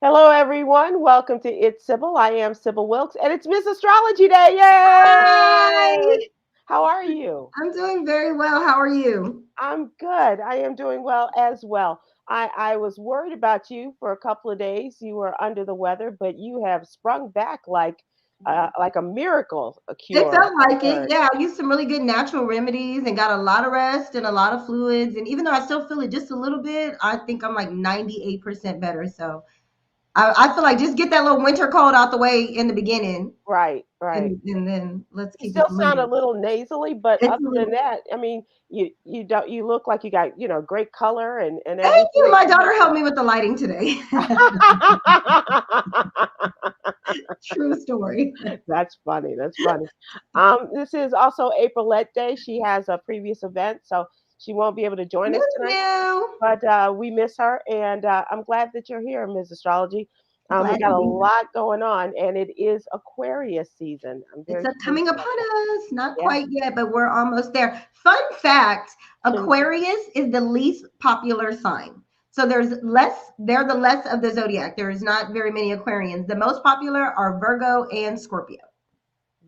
Hello, everyone. Welcome to It's Sybil. I am Sybil Wilkes, and it's Miss Astrology Day. Yay! Hi, How are you? I'm doing very well. How are you? I'm good. I am doing well as well. I was worried about you for a couple of days. You were under the weather, but you have sprung back like a miracle, a It cure. felt I've like it. heard. Yeah, I used some really good natural remedies and got a lot of rest and a lot of fluids. And even though I still feel it just a little bit, I think I'm like 98% better. So I feel like just get that little winter cold out the way in the beginning, Right, right. and then let's You keep it still sound a moving. little nasally, but It's other a than little. that, I mean, you don't you look like you got great color and Thank you. everything. My daughter helped me with the lighting today. True story. That's funny. That's funny. This is also Aprilette Day. She has a previous event, so she won't be able to join us Miss tonight. you. But we miss her, and I'm glad that you're here, Ms. Astrology. We Glad got to a be here. lot going on, and it is Aquarius season. I'm It's very curious coming upon about that. us. Not Yeah. quite yet, but we're almost there. Fun fact, Aquarius is the least popular sign. So they're the less of the zodiac. There is not very many Aquarians. The most popular are Virgo and Scorpio.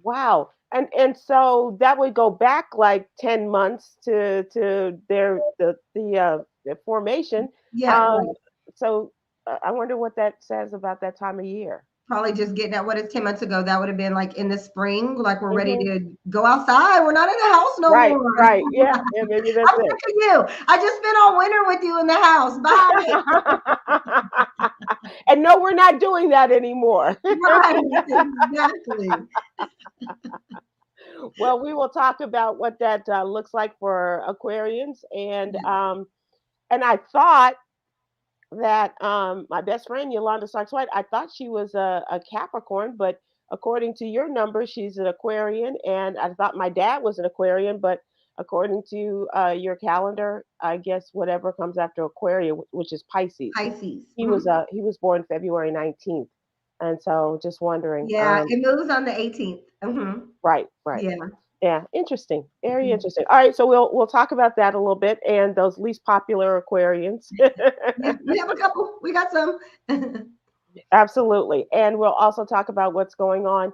Wow. And so that would go back like 10 months to their formation. Yeah, Um, right. so I wonder what that says about that time of year. Probably just getting at what is 10 months ago. That would have been like in the spring, like we're ready Hmm. to go outside. We're not in the house no Right, more. right. Yeah, yeah, maybe that's I'm it. sick of you. I just spent all winter with you in the house. Bye. And no, we're not doing that anymore. Right, exactly. Well, we will talk about what that looks like for Aquarians, and I thought that my best friend Yolanda Sykes White, I thought she was a Capricorn, but according to your number, she's an Aquarian, and I thought my dad was an Aquarian, but according to your calendar, I guess whatever comes after Aquarius, which is Pisces, Pisces. he was born February 19th, and so just wondering, Yeah, it moves on the 18th. right, right. Yeah. Yeah, interesting. Very interesting. All right, so we'll talk about that a little bit and those least popular Aquarians. Yeah, we have a couple. We got some. Absolutely. And we'll also talk about what's going on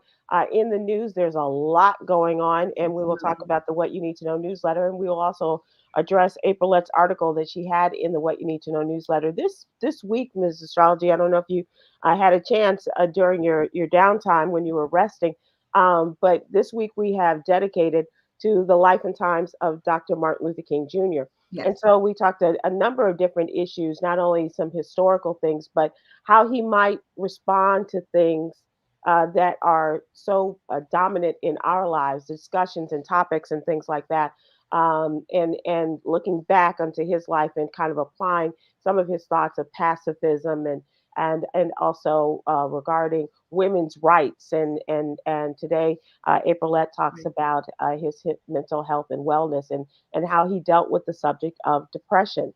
in the news. There's a lot going on, and we will talk Absolutely. about the What You Need to Know newsletter. And we will also address Aprillette's article that she had in the What You Need to Know newsletter this week, Ms. Astrology. I don't know if you had a chance during your downtime when you were resting, but this week we have dedicated to the life and times of Dr. Martin Luther King Jr. Yes. And so we talked a number of different issues, not only some historical things, but how he might respond to things that are so dominant in our lives, discussions and topics and things like that. And looking back onto his life and kind of applying some of his thoughts of pacifism and also regarding women's rights and today Aprilette talks Right. about his mental health and wellness and how he dealt with the subject of depression.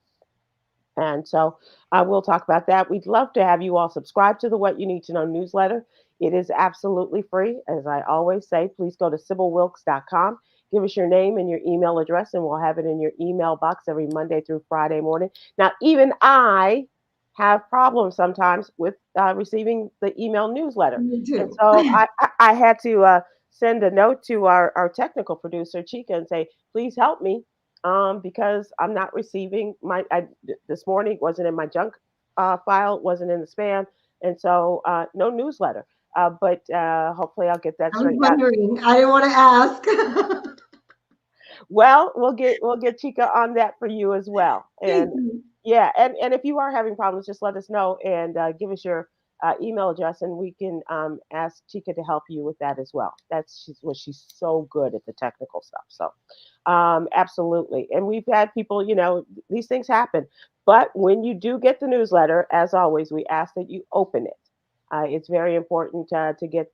And so I will talk about that. We'd love to have you all subscribe to the What You Need to Know newsletter. It is absolutely free. As I always say, please go to sybilwilkes.com. Give us your name and your email address, and we'll have it in your email box every Monday through Friday morning. Now, even I have problems sometimes with receiving the email newsletter. Me And too. so I had to send a note to our technical producer, Chica, and say, please help me because I'm not receiving this morning wasn't in my junk file, wasn't in the spam, and so no newsletter. But hopefully I'll get that I was straightened out. wondering. I didn't want to ask. Well, we'll get Chica on that for you as well. Thank And you. yeah, and if you are having problems, just let us know and give us your email address, and we can ask Chica to help you with that as well. She's so good at the technical stuff. So absolutely. And we've had people, these things happen. But when you do get the newsletter, as always, we ask that you open it. It's very important to get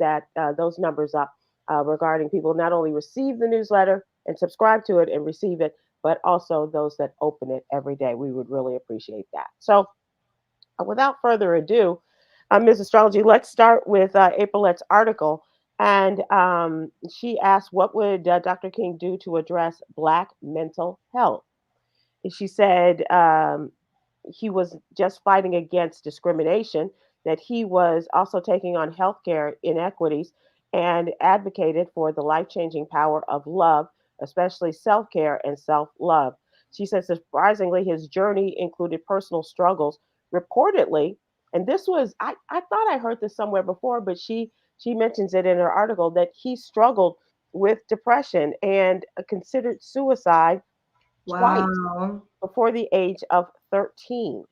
those numbers up regarding people not only receive the newsletter and subscribe to it and receive it, but also those that open it every day. We would really appreciate that. So, without further ado, Ms. Astrology, let's start with Aprillette's article. And she asked, what would Dr. King do to address Black mental health? She said he was just fighting against discrimination. that he was also taking on healthcare inequities and advocated for the life changing power of love, especially self care and self love. She says, surprisingly, his journey included personal struggles. Reportedly, and this was, I thought I heard this somewhere before, but she mentions it in her article that he struggled with depression and considered suicide twice Wow. before the age of 13.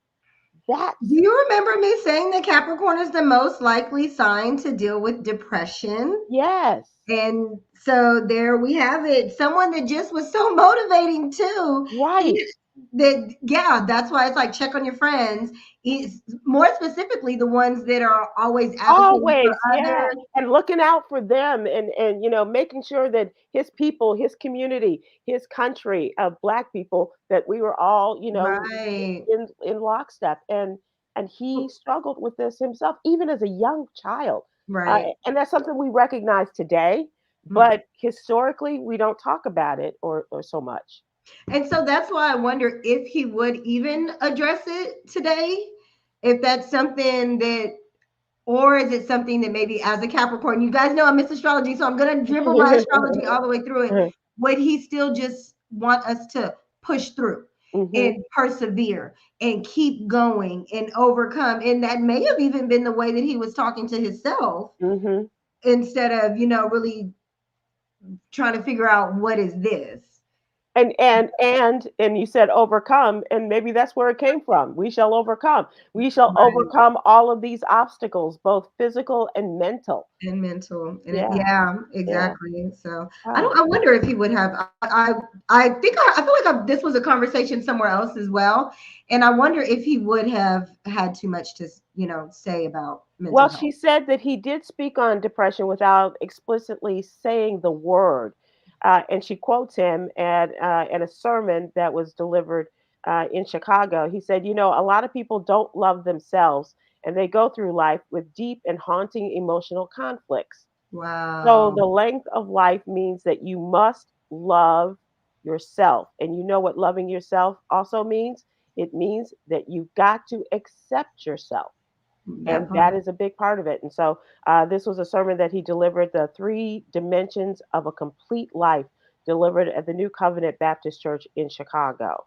Do That's, you remember me saying that Capricorn is the most likely sign to deal with depression? yes, And so there we have it. Someone that just was so motivating too. right. That yeah, that's why it's like check on your friends. Is more specifically the ones that are always advocating for Always, yeah, others. and looking out for them, and making sure that his people, his community, his country of Black people, that we were all, Right. in lockstep. And he struggled with this himself, even as a young child. Right. And that's something we recognize today, Mm. but historically we don't talk about it or so much. And so that's why I wonder if he would even address it today. If that's something that, or is it something that maybe as a Capricorn, you guys know I miss astrology, so I'm going to dribble my astrology all the way through it. Would he still just want us to push through Hmm. and persevere and keep going and overcome? And that may have even been the way that he was talking to himself Hmm. instead of, really trying to figure out what is this. And you said overcome, and maybe that's where it came from. We shall overcome. We shall Right. overcome all of these obstacles, both physical and mental. And mental and Yeah, yeah, yeah. exactly. So I Wow. don't, I wonder if he would have, I think I feel like this was a conversation somewhere else as well, and I wonder if he would have had too much to say about Well, mental health. she said that he did speak on depression without explicitly saying the word. And she quotes him at a sermon that was delivered in Chicago. He said, a lot of people don't love themselves, and they go through life with deep and haunting emotional conflicts. So Wow. the length of life means that you must love yourself. And you know what loving yourself also means? It means that you've got to accept yourself. That And part. that is a big part of it. And so this was a sermon that he delivered, the three dimensions of a complete life, delivered at the New Covenant Baptist Church in Chicago.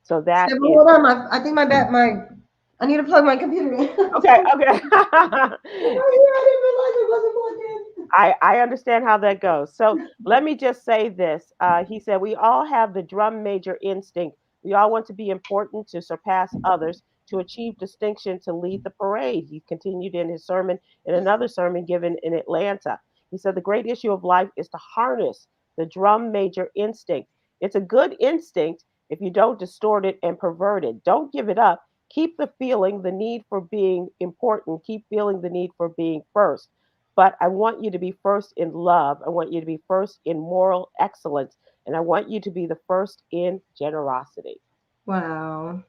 So that Sybil, is hold on. I think I need to plug my computer in. okay. Okay. I didn't realize it wasn't plugged in. I understand how that goes. So let me just say this. He said, we all have the drum major instinct. We all want to be important, to surpass others, to achieve distinction, to lead the parade. He continued in his sermon, in another sermon given in Atlanta. He said, the great issue of life is to harness the drum major instinct. It's a good instinct if you don't distort it and pervert it. Don't give it up. Keep the feeling, the need for being important. Keep feeling the need for being first, but I want you to be first in love. I want you to be first in moral excellence. And I want you to be the first in generosity. Wow.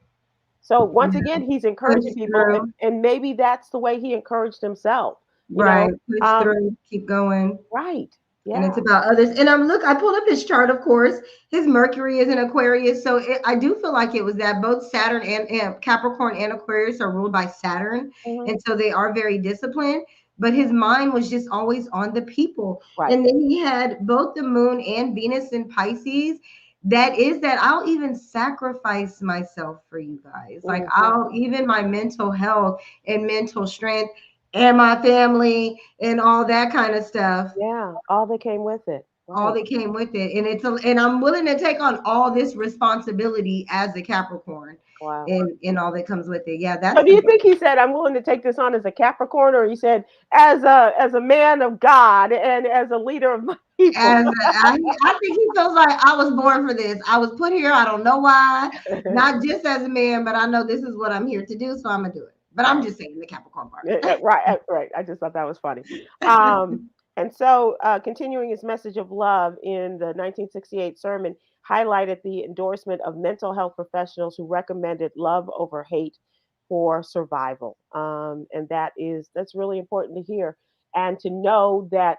So once Yeah. again, he's Push encouraging people, and, through. and maybe that's the way he encouraged himself. You Right. know, Push um, through. Keep going. right? And it's Yeah. about others. And I pulled up his chart, of course. His Mercury is in Aquarius. So I do feel like it was that both Saturn and Capricorn and Aquarius are ruled by Saturn. Hmm. And so they are very disciplined. But his mind was just always on the people. Right. And then he had both the moon and Venus in Pisces. That is that I'll even sacrifice myself for you guys. Like Hmm. I'll even my mental health and mental strength and my family and all that kind of stuff, Yeah. All that came with it. all Right. that came with it. And and I'm willing to take on all this responsibility as a Capricorn Wow. and all that comes with it. Yeah, So that's do the you think he said, "I'm willing to take this on as a Capricorn," or he said, "as a man of God and as a leader of my people"? as I think he feels like I was born for this. I was put here. I don't know why. Not just as a man, but I know this is what I'm here to do, so I'm gonna do it. But I'm Right. just saying the Capricorn part. Right, right. I just thought that was funny. Um, and so, continuing his message of love in the 1968 sermon, highlighted the endorsement of mental health professionals who recommended love over hate for survival. And that's really important to hear, and to know that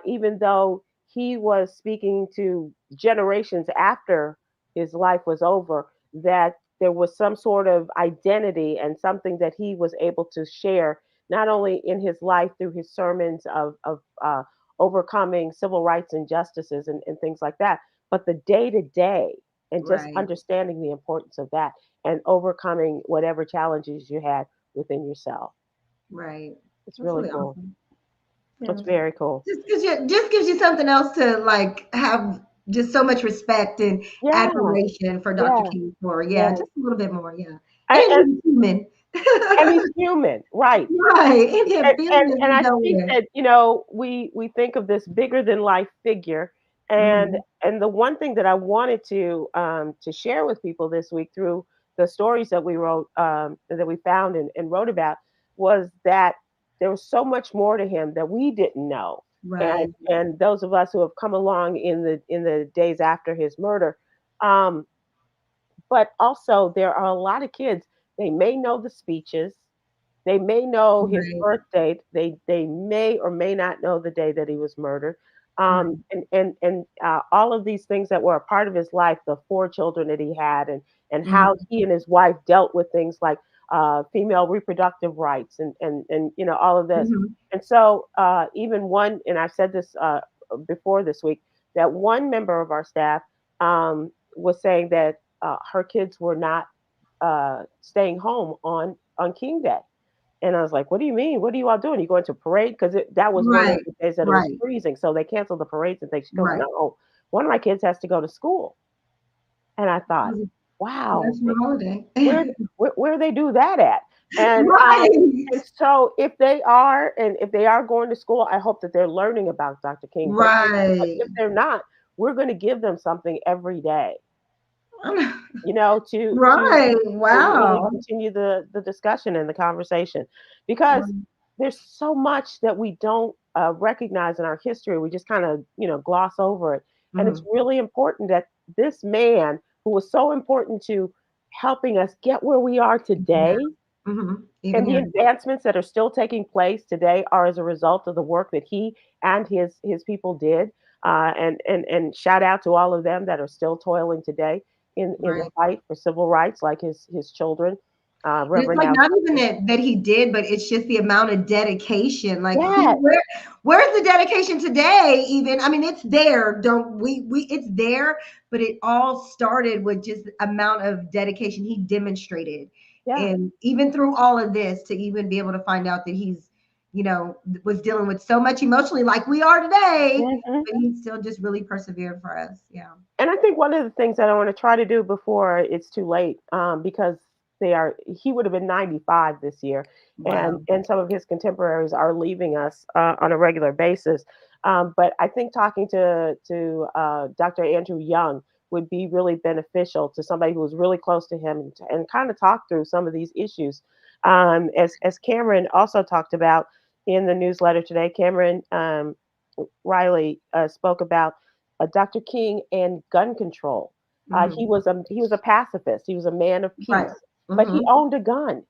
even though he was speaking to generations after his life was over, that there was some sort of identity and something that he was able to share, not only in his life through his sermons of overcoming civil rights injustices and things like that, but the day to day and just Right. understanding the importance of that and overcoming whatever challenges you had within yourself. Right. It's That's really really cool. awesome. It's Yeah. very cool. Just gives you something else to like have just so much respect and Yeah, admiration for Dr. yeah, King for. Yeah, yeah. just a little bit more. Yeah. And, And he's human. and he's human, right? Right. And he and, had and feelings and to I go think with. that we think of this bigger than life figure, and Mhm. the one thing that I wanted to share with people this week through the stories that we wrote, that we found and wrote about, was that there was so much more to him that we didn't know, Right. and those of us who have come along in the days after his murder. um, but also there are a lot of kids, they may know the speeches, they may know his Right. birth date. They may or may not know the day that he was murdered. Right. And all of these things that were a part of his life, the four children that he had, and how Mhm. he and his wife dealt with things like female reproductive rights and all of this. Mhm. And so even one, and I've said this before this week, that one member of our staff was saying that her kids were not staying home on King Day. And I was like, "What do you mean? What are you all doing? You going to a parade?" Because that was one of Right. the days that it was Right. freezing, so they canceled the parades and things. She goes, Right. "No, one of my kids has to go to school." And I thought, It's a "Wow, national holiday. where where they do that at?" And Right. and so if they are going to school, I hope that they're learning about Dr. King. But Right. if they're not, we're going to give them something every day, to Right. really Wow. continue the discussion and the conversation, because there's so much that we don't recognize in our history. We just kind of gloss over it, and it's Mhm. really important that this man who was so important to helping us get where we are Even today, now. Mhm. Even and the here. advancements that are still taking place today are as a result of the work that he and his people did. And shout out to all of them that are still toiling today in the Right. fight for civil rights, like his children, And it's Reverend like not even Alexis. that he did, but it's just the amount of dedication. Like Yes, where's the dedication today? Even I mean, it's there. Don't we it's there, but it all started with just the amount of dedication he demonstrated. yeah. And even through all of this, to even be able to find out that he's, was dealing with so much emotionally like we are today, Mhm. but he still just really persevered for us. Yeah. And I think one of the things that I want to try to do before it's too late, because he would have been 95 this year, and Wow. some of his contemporaries are leaving us on a regular basis. But I think talking to Dr. Andrew Young would be really beneficial to somebody who was really close to him, and kind of talk through some of these issues. As Cameron also talked about in the newsletter today, Cameron Riley spoke about Dr. King and gun control. He Mhm. was a pacifist. He was a man of Right. peace, but he Mhm. owned a gun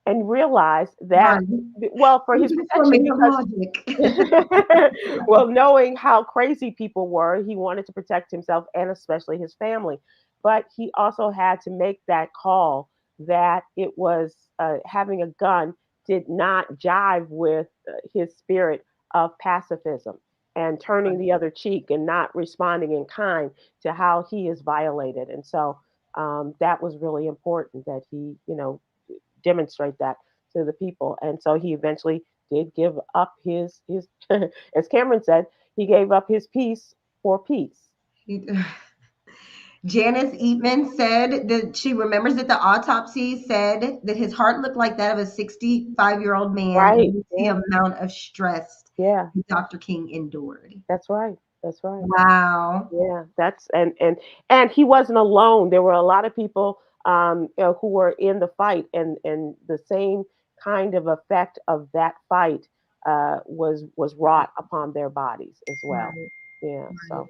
and realized that, Right. well, for his He's just for protection, man because logic. well, knowing how crazy people were, he wanted to protect himself and especially his family. But he also had to make that call that it was having a gun did not jive with his spirit of pacifism and turning the other cheek and not responding in kind to how he is violated. And so that was really important that he, demonstrate that to the people. And so he eventually did give up his as Cameron said, he gave up his peace for peace. He- Janice Eatman said that she remembers that the autopsy said that his heart looked like that of a 65-year-old man, Right. and it's the Yeah. amount of stress Yeah. that Dr. King endured. That's right. That's right. Wow. Yeah. That's and he wasn't alone. There were a lot of people who were in the fight, and the same kind of effect of that fight was wrought upon their bodies as well. Right. Yeah. Right. So.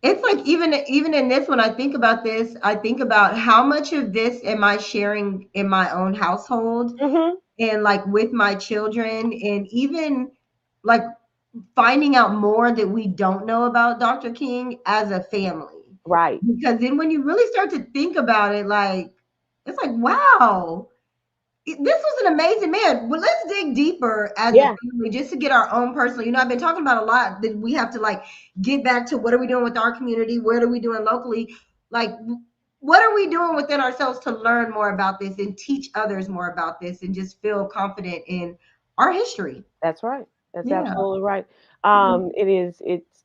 It's like even in this, when I think about this, I think about how much of this am I sharing in my own household Hmm. and like with my children, and even like finding out more that we don't know about Dr. King as a family. Right. Because then when you really start to think about it, like It's like, wow, this was an amazing man. Well, let's dig deeper as a Yeah, family just to get our own personal. I've been talking about a lot that we have to like get back to what are we doing with our community? What are we doing locally? Like, what are we doing within ourselves to learn more about this and teach others more about this and just feel confident in our history? that's right. That's Yeah. absolutely right. Mhm.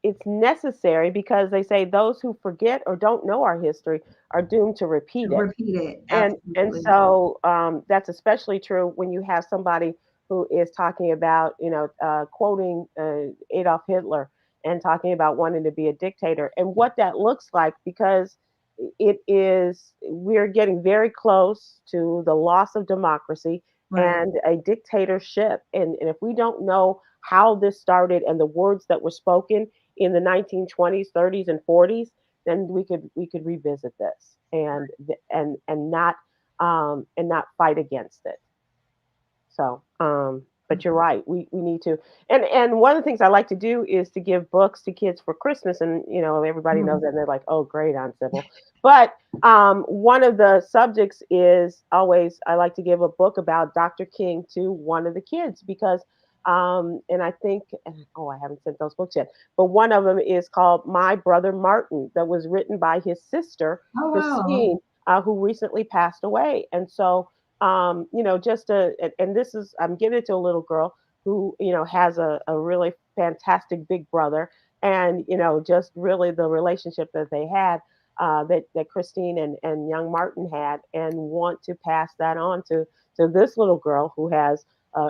It's necessary because they say those who forget or don't know our history are doomed to repeat it. Repeat it. And Absolutely. so that's especially true when you have somebody who is talking about, quoting Adolf Hitler and talking about wanting to be a dictator and what that looks like, because we're getting very close to the loss of democracy Right. and a dictatorship. And if we don't know how this started and the words that were spoken in the 1920s, 30s, and 40s, then we could revisit this and not fight against it. So, but you're right. We need to. And one of the things I like to do is to give books to kids for Christmas, and everybody knows Mhm. that, and they're like, "Oh, great, Aunt Sybil." But one of the subjects is always I like to give a book about Dr. King to one of the kids because. And I think, oh, I haven't sent those books yet, but one of them is called My Brother Martin, that was written by his sister, Oh wow. Christine, who recently passed away. And so, just and this is, I'm giving it to a little girl who, has a really fantastic big brother. And, just really the relationship that they had, that Christine and young Martin had, and want to pass that on to this little girl who has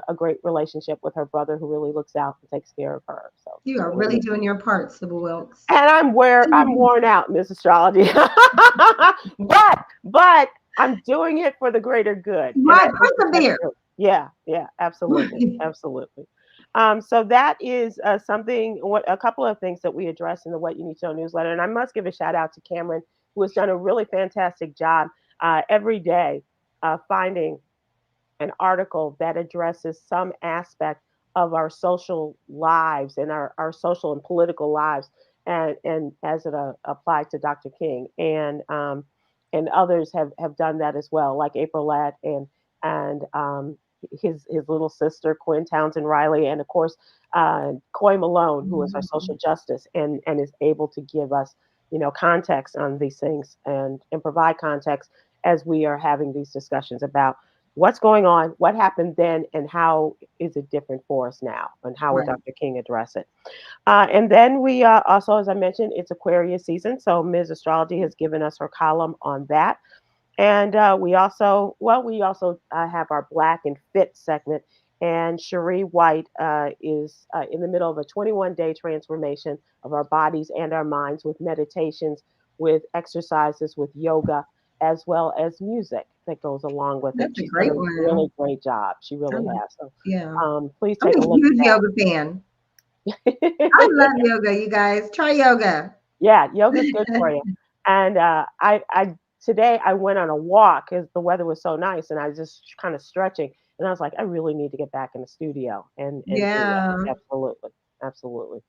a great relationship with her brother who really looks out and takes care of her. So You it's are really really neat. doing your part, Sybil Wilkes. And I'm worn out, Miss Astrology. But I'm doing it for the greater good. And I Right, think that that's persevere. true. Yeah, yeah, absolutely. Absolutely. So that is something, what a couple of things that we address in the What You Need to Know newsletter. And I must give a shout out to Cameron, who has done a really fantastic job every day finding an article that addresses some aspect of our social lives and our social and political lives, and as it applied to Dr. King, and others have done that as well, like April Ladd and his little sister Quinn Townsend Riley, and of course Coy Malone, who is our social justice and is able to give us context on these things and provide context as we are having these discussions about what's going on, what happened then, and how is it different for us now, and how would Right. Dr. King address it. And then we also, as I mentioned, it's Aquarius season, so Ms. Astrology has given us her column on that. And we also have our Black and Fit segment. And Cherie White is in the middle of a 21-day transformation of our bodies and our minds with meditations, with exercises, with yoga, as well as music that goes along with it. That's a She's done great a one. really great job. She really I'm a, has. So yeah. please I'm take a a look huge at yoga fan. I that. love yoga, you guys. Try yoga. Yeah, yoga's good for you. And I today I went on a walk because the weather was so nice, and I was just kind of stretching, and I was like, I really need to get back in the studio and do Yeah, that. Absolutely, absolutely.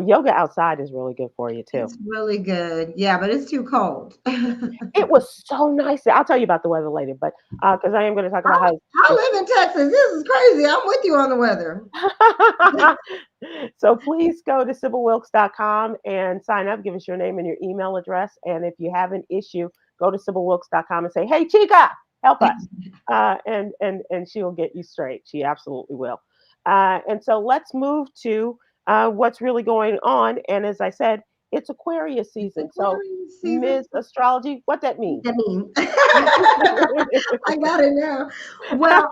Yoga outside is really good for you too. it's really good. Yeah, but it's too cold. It was so nice. I'll tell you about the weather later, but because I am going to talk about I, how I it's live in Texas. This is crazy. I'm with you on the weather. so please go to sybylwilkes.com and sign up. Give us your name and your email address. And if you have an issue, go to sybylwilkes.com and say, "Hey, Chica, help us," and she will get you straight. She absolutely will. And so let's move to what's really going on. And as I said, it's Aquarius It's season. So, Aquarius season. Ms. Astrology, what that means? I mean, I got it now. Well,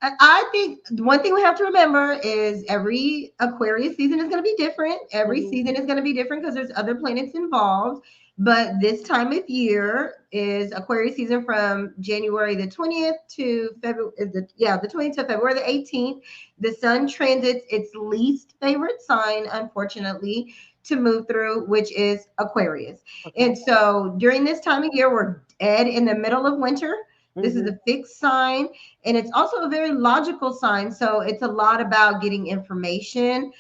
I think one thing we have to remember is every Aquarius season is going to be different. Every Mhm. season is going to be different because there's other planets involved. But this time of year is Aquarius season from January the 20th to February, the 20th to February the 18th. The sun transits its least favorite sign, unfortunately, to move through, which is Aquarius. Okay. And so during this time of year, we're dead in the middle of winter. This is Hmm. a fixed sign, and it's also a very logical sign. So it's a lot about getting information,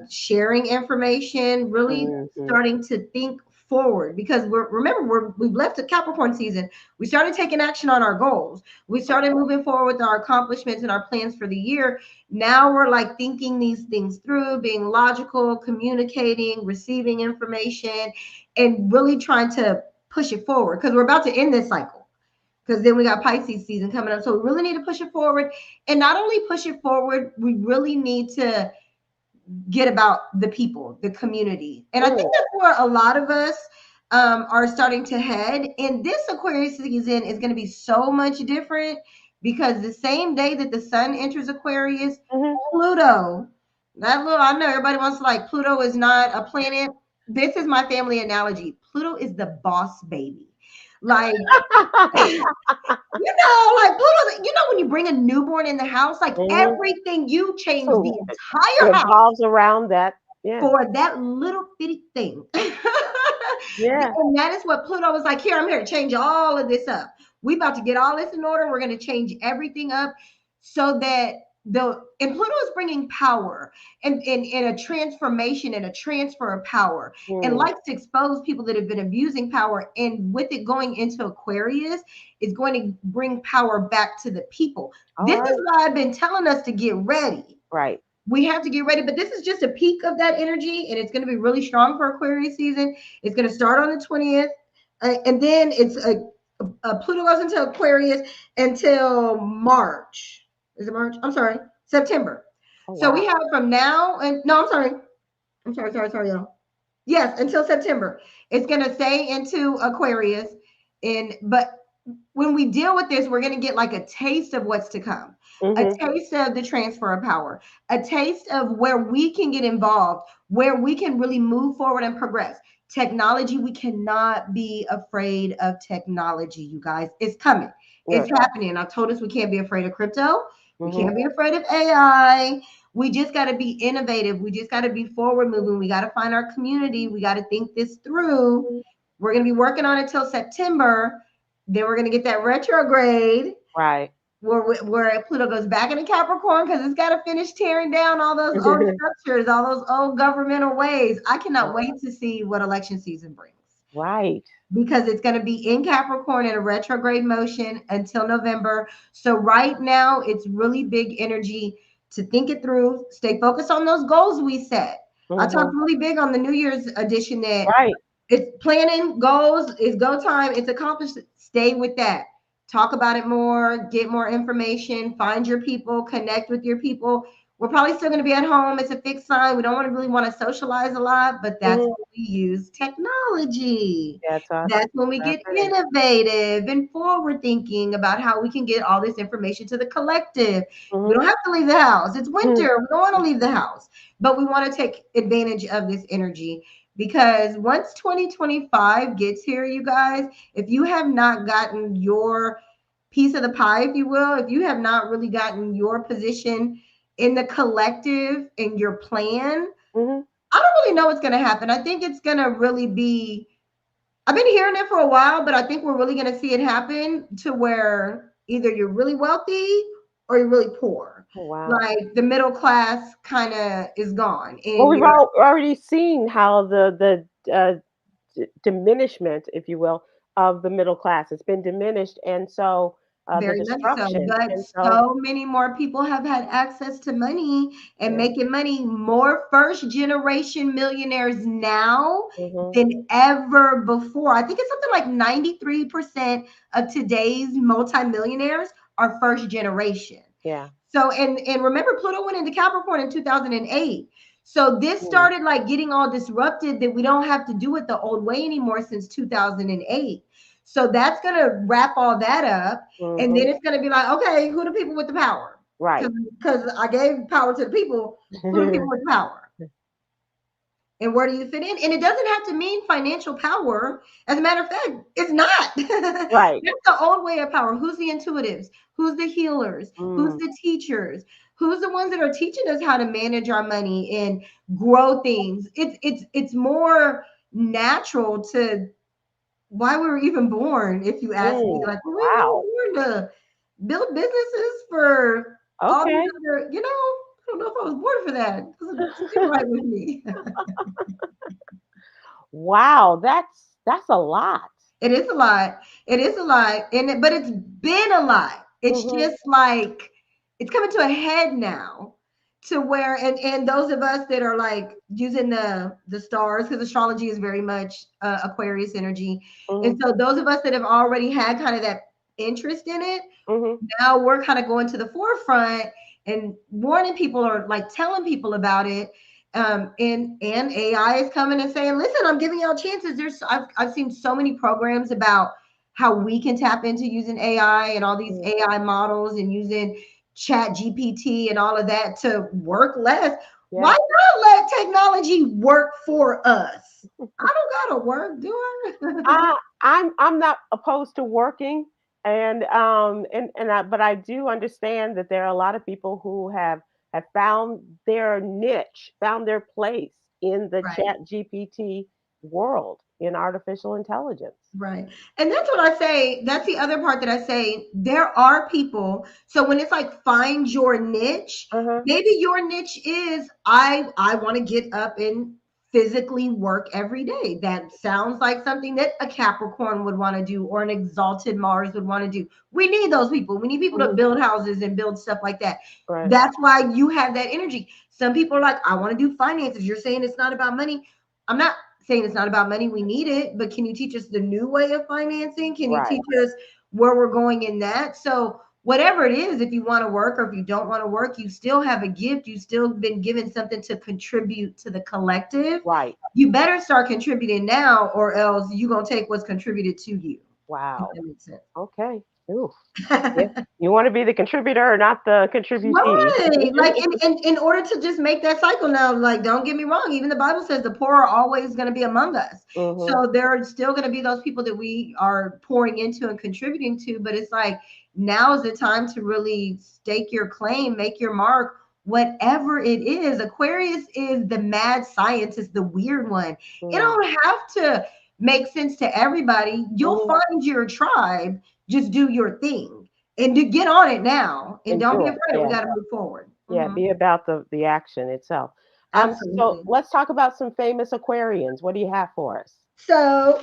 sharing information, really Hmm. starting to think forward because we've left the Capricorn season. We started taking action on our goals. We started moving forward with our accomplishments and our plans for the year. Now we're like thinking these things through, being logical, communicating, receiving information, and really trying to push it forward because we're about to end this cycle. Because then we got Pisces season coming up. So we really need to push it forward. And not only push it forward, we really need to get about the people, the community. And I think that's where a lot of us are starting to head. And this Aquarius season is going to be so much different because the same day that the sun enters Aquarius, Pluto, I know everybody wants to like, Pluto is not a planet. This is my family analogy. Pluto is the boss baby. Like, like Pluto, when you bring a newborn in the house, like everything, you change the entire house. Revolves around that. Yeah. For that little bitty thing. Yeah. And that is what Pluto was like, here, I'm here to change all of this up. We about to get all this in order. We're going to change everything up so that and Pluto is bringing power and a transformation and a transfer of power and likes to expose people that have been abusing power. And with it going into Aquarius, it's going to bring power back to the people. This is why I've been telling us to get ready. Right. We have to get ready, but this is just a peak of that energy, and it's going to be really strong for Aquarius season. It's going to start on the 20th, and then it's Pluto goes into Aquarius until March. Is it March? I'm sorry, September. So we have from now and no, I'm sorry, y'all. Yes, until September. It's going to stay into Aquarius, but when we deal with this, we're going to get like a taste of what's to come, a taste of the transfer of power, a taste of where we can get involved, where we can really move forward and progress. Technology, we cannot be afraid of technology, you guys. It's coming. It's happening. I told us we can't be afraid of crypto. We can't be afraid of AI. We just got to be innovative. We just got to be forward moving. We got to find our community. We got to think this through. We're going to be working on it till September. Then we're going to get that retrograde. Right. Where Pluto goes back into Capricorn because it's got to finish tearing down all those old structures, all those old governmental ways. I cannot wait to see what election season brings. Right. Because it's going to be in Capricorn in a retrograde motion until November. So right now, it's really big energy to think it through, stay focused on those goals we set. I talked really big on the New Year's edition that it's planning, goals, it's go time, it's accomplished. Stay with that. Talk about it more, get more information, find your people, connect with your people. We're probably still going to be at home. It's a fixed sign. We don't really want to socialize a lot, but that's when we use technology. That's when we get innovative and forward thinking about how we can get all this information to the collective. We don't have to leave the house. It's winter. We don't want to leave the house, but we want to take advantage of this energy. Because once 2025 gets here, you guys, if you have not gotten your piece of the pie, if you will, if you have not really gotten your position in the collective, in your plan, I don't really know what's going to happen. I think it's going to really be, I've been hearing it for a while, but I think we're really going to see it happen to where either you're really wealthy or you're really poor. Like the middle class kind of is gone. And well, we've already seen how the diminishment, if you will, of the middle class. It's been diminished, and so very much so. But so many more people have had access to money and making money. More first generation millionaires now than ever before. I think it's something like 93% of today's multimillionaires are first generation. Yeah. So, and remember, Pluto went into Capricorn in 2008. So this started like getting all disrupted that we don't have to do it the old way anymore since 2008. So that's going to wrap all that up. And then it's going to be like, okay, who are the people with the power? Right. Because I gave power to the people. Who are the people with the power? And where do you fit in? And it doesn't have to mean financial power. As a matter of fact, it's not. Right. It's the old way of power. Who's the intuitives? Who's the healers? Who's the teachers? Who's the ones that are teaching us how to manage our money and grow things? It's more natural to why we were even born, if you ask me. Like, we were born to build businesses for all these other, I don't know if I was born for that. It doesn't seem right with me. Wow, that's a lot. It is a lot. It is a lot. But it's been a lot. It's Hmm. just like it's coming to a head now to where and those of us that are like using the stars because astrology is very much Aquarius energy. And Hmm. so those of us that have already had kind of that interest in it, Hmm. now we're kind of going to the forefront and warning people or like telling people about it. And AI is coming and saying, "Listen, I'm giving y'all chances." I've seen so many programs about how we can tap into using AI and all these Hmm. AI models and using Chat GPT and all of that to work less. Why Yeah. not let technology work for us? I don't gotta work, do I? I'm not opposed to working, but I do understand that there are a lot of people who have found their niche, found their place in the Right. Chat GPT world in artificial intelligence. Right. And that's what I say. That's the other part that I say. There are people. So when it's like find your niche, Uh-huh. maybe your niche is I want to get up and physically work every day. That sounds like something that a Capricorn would want to do or an exalted Mars would want to do. We need those people. We need people to Hmm. build houses and build stuff like that. Right. That's why you have that energy. Some people are like, I want to do finances. You're saying it's not about money. I'm not saying it's not about money. We need it, but can you teach us the new way of financing? Can you Right. teach us where we're going in that? So whatever it is, if you want to work or if you don't want to work, you still have a gift. You've still been given something to contribute to the collective. Right. You better start contributing now, or else you're gonna take what's contributed to you. If Wow. that makes sense. Okay. Ooh. Yeah. You want to be the contributor or not the contributee? Right. Like in order to just make that cycle now, like don't get me wrong, even the Bible says the poor are always going to be among us. Hmm. So there are still going to be those people that we are pouring into and contributing to, but it's like now is the time to really stake your claim, make your mark, whatever it is. Aquarius is the mad scientist, the weird one. It Hmm. don't have to make sense to everybody. You'll Hmm. find your tribe, just do your thing and to get on it now and And don't be do it. afraid. We Yeah. got to move forward. Yeah. Mhm. Be about the action itself. So Absolutely. let's talk about some famous Aquarians. What do you have for us? So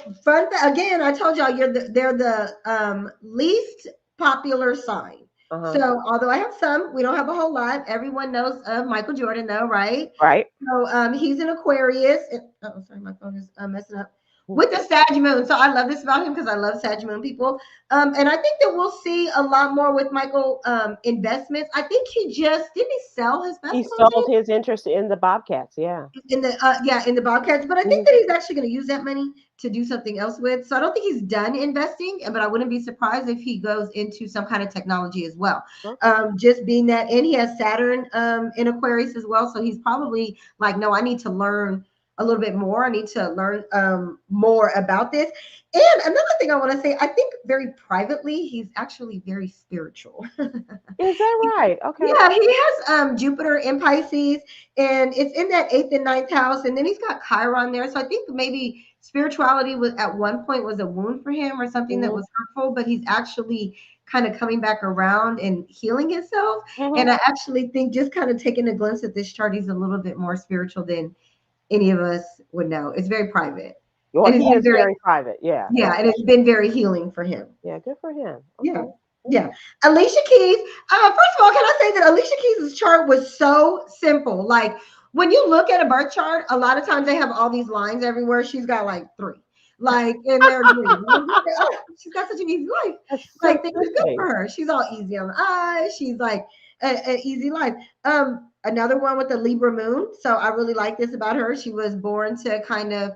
again, I told y'all they're the least popular sign. Uh-huh. So although I have some, we don't have a whole lot. Everyone knows of Michael Jordan, though, right? Right. So he's an Aquarius. Oh, sorry, my phone is messing up. Mm. With the Sag Moon. So I love this about him because I love Sag Moon people. And I think that we'll see a lot more with Michael investments. I think he just didn't he sell his He basketball team? sold his interest in the Bobcats. Yeah. In the in the Bobcats, but I think Mhm. that he's actually going to use that money to do something else with. So I don't think he's done investing, but I wouldn't be surprised if he goes into some kind of technology as well. Okay. Just being that, and he has Saturn in Aquarius as well, so he's probably like, no, I need to learn a little bit more. I need to learn more about this. And another thing I want to say, I think very privately, he's actually very spiritual. Is that right? Okay. Yeah, he has Jupiter in Pisces, and it's in that eighth and ninth house, and then he's got Chiron there. So I think maybe spirituality was at one point was a wound for him or something that Hmm. was hurtful, but he's actually kind of coming back around and healing himself. Hmm. And I actually think just kind of taking a glimpse at this chart, he's a little bit more spiritual than any of us would know. It's very private, Well, and it's he been is very very private. Yeah. yeah, Yeah. and it's been very healing for him. Yeah. Good for him. Yeah. Okay. Yeah. Alicia Keys. First of all, can I say that Alicia Keys' chart was so simple? Like when you look at a birth chart, a lot of times they have all these lines everywhere. She's got like three. Like, and they're green. And I'm just like, oh, she's got such an easy life. That's Like, things are good for simplicity. her. She's all easy on the eyes. She's like an easy life. Another one with the Libra moon. So I really like this about her. She was born to kind of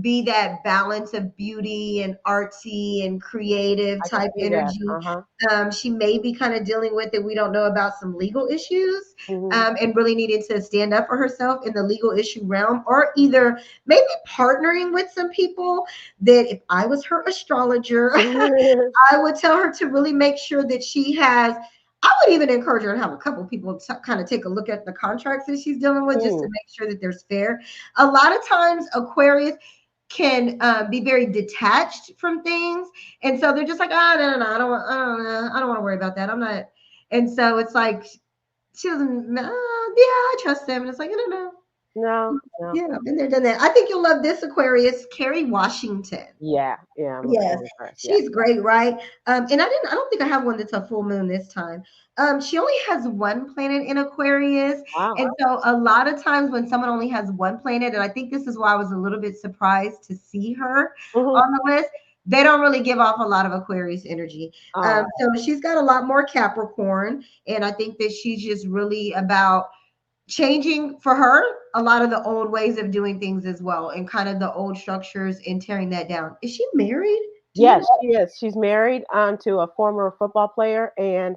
be that balance of beauty and artsy and creative I can type see that. energy. Uh-huh. She may be kind of dealing with it. We don't know about some legal issues Hmm. and really needed to stand up for herself in the legal issue realm, or either maybe partnering with some people that if I was her astrologer, I would tell her to really make sure that she has. I would even encourage her to have a couple people kind of take a look at the contracts that she's dealing with just to Mm. make sure that there's fair. A lot of times, Aquarius can be very detached from things, and so they're just like, ah, no, no, no, I don't want to worry about that. I'm not, and so it's like she doesn't. Yeah, I trust them, and it's like, no, no, no. No, no. Yeah, been there, done that. I think you'll love this Aquarius, Kerry Washington. Yeah, yeah. I'm Yes, impressed. Yeah. she's great, right? And I don't think I have one that's a full moon this time. She only has one planet in Aquarius, Wow. and so a lot of times when someone only has one planet, and I think this is why I was a little bit surprised to see her Hmm. on the list. They don't really give off a lot of Aquarius energy. Oh, So she's got a lot more Capricorn, and I think that she's just really about changing for her a lot of the old ways of doing things as well, and kind of the old structures and tearing that down. Is she married? Do you yes, know? she is. She's married to a former football player, and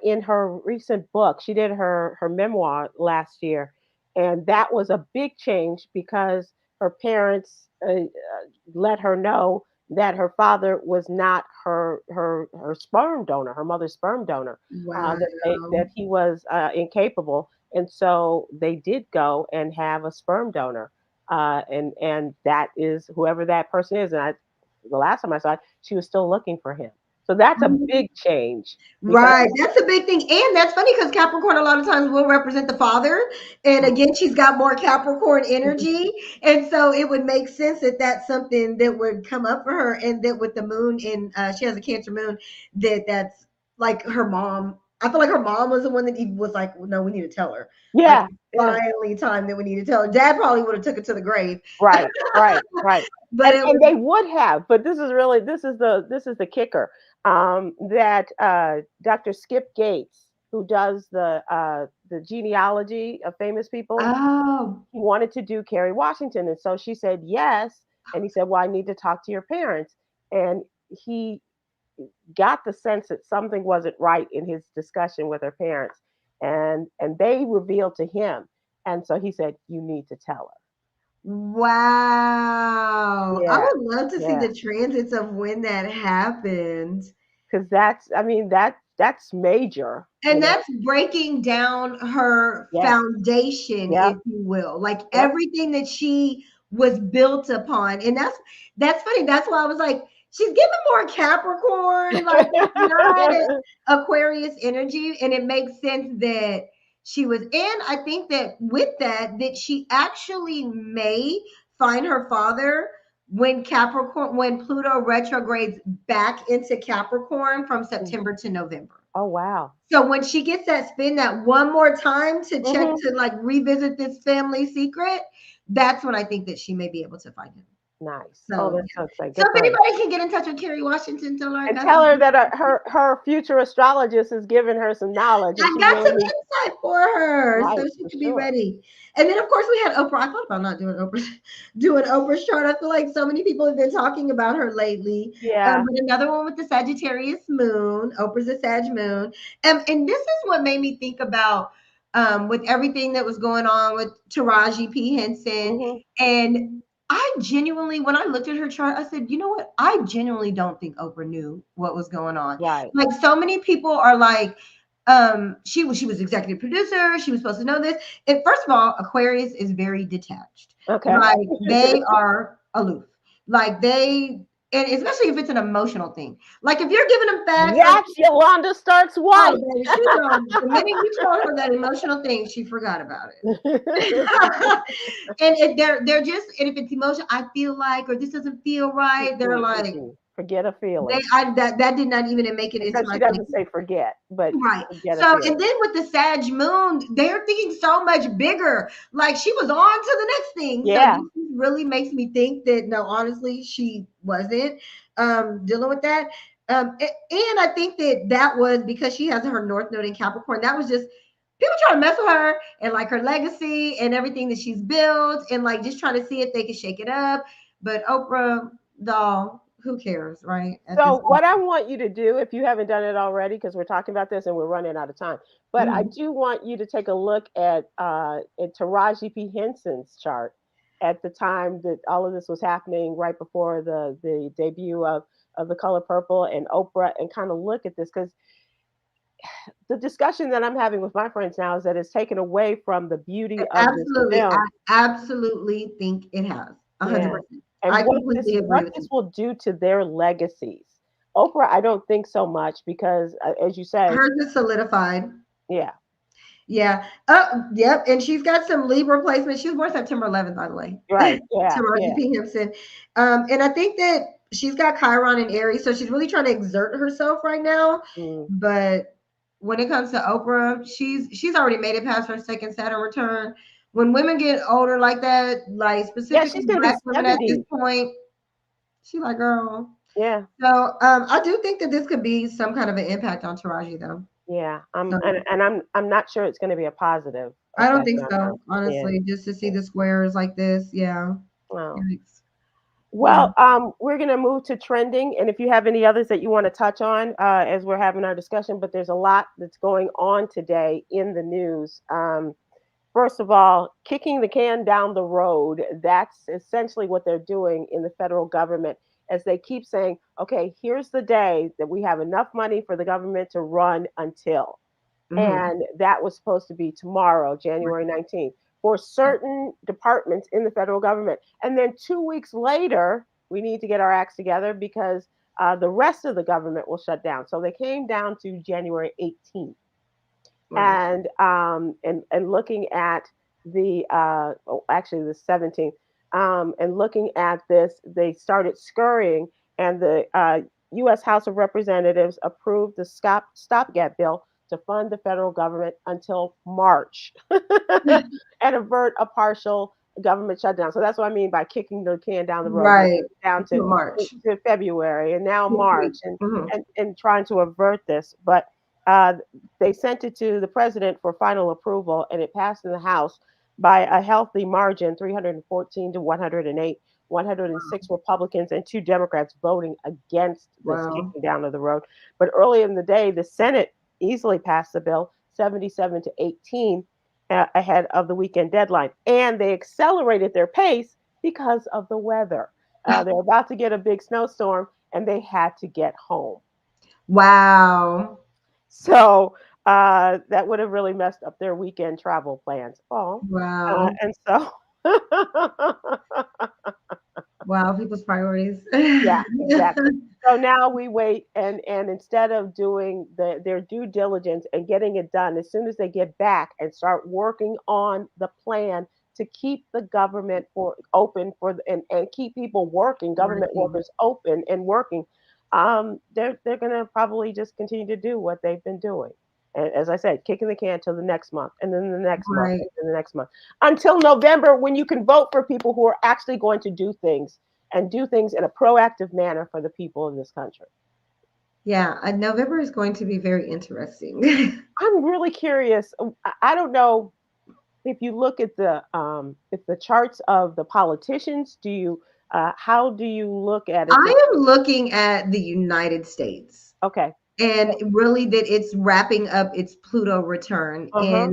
in her recent book, she did her memoir last year, and that was a big change because her parents let her know that her father was not her sperm donor, her mother's sperm donor, Wow. that he was incapable, and so they did go and have a sperm donor, and that is whoever that person is, and I the last time I saw it, she was still looking for him. So that's a big change because Right. That's a big thing. And that's funny because Capricorn a lot of times will represent the father. And again, she's got more Capricorn energy. And so it would make sense that that's something that would come up for her. And that with the moon in, she has a Cancer moon, that's like her mom. I feel like her mom was the one that he was like, well, no, we need to tell her. Like, yeah, yeah, finally time that we need to tell her. Dad probably would have took it to the grave. right, right, right. But it And was, they would have, but this is the kicker. That Dr. Skip Gates, who does the genealogy of famous people, oh, he wanted to do Kerry Washington, and so she said yes, and he said, "Well, I need to talk to your parents," and he got the sense that something wasn't right in his discussion with her parents, and they revealed to him, and so he said, "You need to tell her." wow. I Yeah, would love to see yeah, the transits of when that happened. because that's, I mean, that's major, And that's breaking down her Yes, foundation, yep, if you will. Like yep. everything that she was built upon. And that's funny. That's why I was like, she's giving more Capricorn. Like it's not Aquarius energy. And it makes sense that she was in. I think that with that she actually may find her father when Pluto retrogrades back into Capricorn from September to November. Oh, wow. So when she gets that spin that one more time to check Hmm. to like revisit this family secret, that's when I think that she may be able to find him. Nice. Oh, So that's yeah. so exciting. So Good if for her. anybody can get in touch with Kerry Washington, tell her I And got tell some her that her future astrologist has given her some knowledge, and I she got really some needs. insight for her so Right, she for can be sure. ready. And then of course we had Oprah. I thought about not doing Oprah, doing Oprah's chart. I feel like so many people have been talking about her lately. Yeah. But another one with the Sagittarius moon. Oprah's a Sag moon. And this is what made me think about with everything that was going on with Taraji P. Henson. Hmm. And I genuinely, when I looked at her chart, I said, you know what? I genuinely don't think Oprah knew what was going on. Right. Like so many people are like, she was executive producer, she was supposed to know this. And first of all, Aquarius is very detached. Okay. Like they are aloof. Like they, and especially if it's an emotional thing. Like if you're giving them facts or That's Yolanda Starks oh wife. baby, she don't, the minute you told her that emotional thing, she forgot about it. And if they're just, and if it's emotion, I feel like, or this doesn't feel right, they're Mm-mm, like mm-mm. Forget a they feeling. that did not even make it into Except my she doesn't thinking. say forget, but Right. forget a So, feeling. and then with the Sag moon, they're thinking so much bigger. Like she was on to the next thing. So Yeah. this really makes me think that no, honestly, she wasn't dealing with that. And I think that that was because she has her North Node in Capricorn. That was just people trying to mess with her and like her legacy and everything that she's built and like just trying to see if they could shake it up. But Oprah, doll, who cares, right? At this So what I want you to do, if you haven't done it already, because we're talking about this and we're running out of time, but I point. do want you to take a look at Taraji P. Henson's chart at the time that all of this was happening, right before the debut of The Color Purple and Oprah, and kind of look at this, because the discussion that I'm having with my friends now is that it's taken away from the beauty of this Absolutely. I film. absolutely think it has. Yeah. 100%. And I completely agree what with this you. will do to their legacies. Oprah, I don't think so much because, as you say, Hers is solidified. yeah, Yeah. Yep. And she's got some Libra placement. She was born September 11th, by the way. Right. Yeah. Taraji Yeah. P. Henson. And I think that she's got Chiron in Aries, so she's really trying to exert herself right now. Mm. But when it comes to Oprah, she's already made it past her second Saturn return. When women get older like that, like Yeah. specifically She's gonna be Black women at this 70. point, she like, girl. Yeah. So I do think that this could be some kind of an impact on Taraji, though. Yeah. So I'm not sure it's going to be a positive I don't effect think on her. so, Yeah. honestly. Just to see Yeah. the squares like this, yeah. Wow. Yikes. Yeah. Well, we're going to move to trending, and if you have any others that you want to touch on as we're having our discussion, but there's a lot that's going on today in the news. First of all, kicking the can down the road, that's essentially what they're doing in the federal government as they keep saying, okay, here's the day that we have enough money for the government to run until. Hmm. And that was supposed to be tomorrow, January 19th, for certain departments in the federal government. And then 2 weeks later, we need to get our acts together because the rest of the government will shut down. So they came down to January 18th Right. and looking at actually the 17th, and looking at this, they started scurrying, and the U.S. House of Representatives approved the stopgap bill to fund the federal government until March and avert a partial government shutdown. So that's what I mean by kicking the can down the road. They Right. took it down To March. to February and now March, and, Hmm. and trying to avert this. But uh, they sent it to the president for final approval, and it passed in the House by a healthy margin, 314 to 108. 106 Republicans and 2 Democrats voting against this Wow. kicking down of the road. But earlier in the day, the Senate easily passed the bill, 77 to 18, ahead of the weekend deadline. And they accelerated their pace because of the weather. They're about to get a big snowstorm, and they had to get home. Wow. So that would have really messed up their weekend travel plans. Oh, Wow. and so Wow. People's priorities. yeah, exactly. So now we wait, and instead of doing their due diligence and getting it done as soon as they get back and start working on the plan to keep the government for open and keep people working, government Working. workers open and working, they're gonna probably just continue to do what they've been doing. And as I said, kicking the can till the next month, and then the next month, Right. and then the next month, until November, when you can vote for people who are actually going to do things and do things in a proactive manner for the people of this country. Yeah. November is going to be very interesting. I'm really curious. I don't know if you look at the charts of the politicians. Do you how do you look at it? I am looking at the United States. Okay. And really that it's wrapping up its Pluto return, Uh huh.